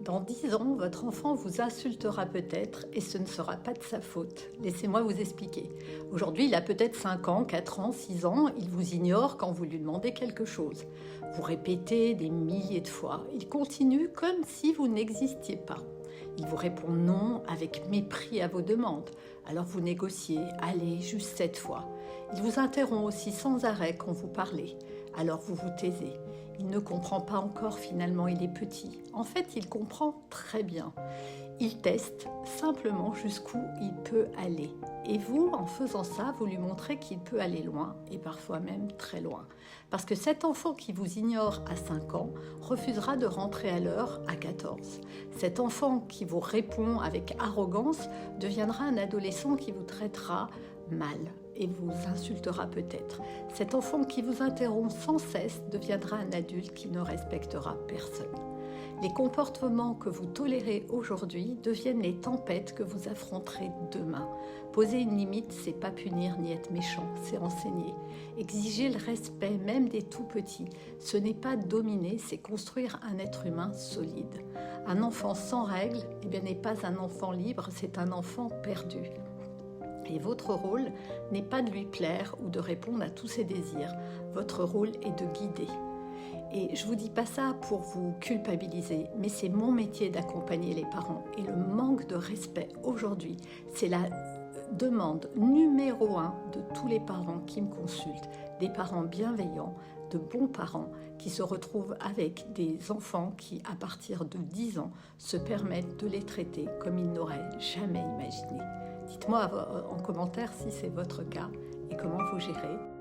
Dans 10 ans, votre enfant vous insultera peut-être et ce ne sera pas de sa faute. Laissez-moi vous expliquer. Aujourd'hui, il a peut-être 5 ans, 4 ans, 6 ans, il vous ignore quand vous lui demandez quelque chose. Vous répétez des milliers de fois. Il continue comme si vous n'existiez pas. Il vous répond non avec mépris à vos demandes. Alors vous négociez, allez, juste cette fois. Il vous interrompt aussi sans arrêt quand vous parlez. Alors vous vous taisez. Il ne comprend pas encore finalement, il est petit. En fait, il comprend très bien. Il teste simplement jusqu'où il peut aller. Et vous, en faisant ça, vous lui montrez qu'il peut aller loin, et parfois même très loin. Parce que cet enfant qui vous ignore à 5 ans refusera de rentrer à l'heure à 14. Cet enfant qui vous répond avec arrogance deviendra un adolescent qui vous traitera mal et vous insultera peut-être. Cet enfant qui vous interrompt sans cesse deviendra un adulte qui ne respectera personne. Les comportements que vous tolérez aujourd'hui deviennent les tempêtes que vous affronterez demain. Poser une limite, c'est pas punir ni être méchant, c'est enseigner. Exiger le respect, même des tout petits, ce n'est pas dominer, c'est construire un être humain solide. Un enfant sans règles, n'est pas un enfant libre, c'est un enfant perdu. Et votre rôle n'est pas de lui plaire ou de répondre à tous ses désirs. Votre rôle est de guider. Et je ne vous dis pas ça pour vous culpabiliser, mais c'est mon métier d'accompagner les parents. Et le manque de respect aujourd'hui, c'est la demande numéro 1 de tous les parents qui me consultent. Des parents bienveillants, de bons parents qui se retrouvent avec des enfants qui, à partir de 10 ans, se permettent de les traiter comme ils n'auraient jamais imaginé. Dites-moi en commentaire si c'est votre cas et comment vous gérez.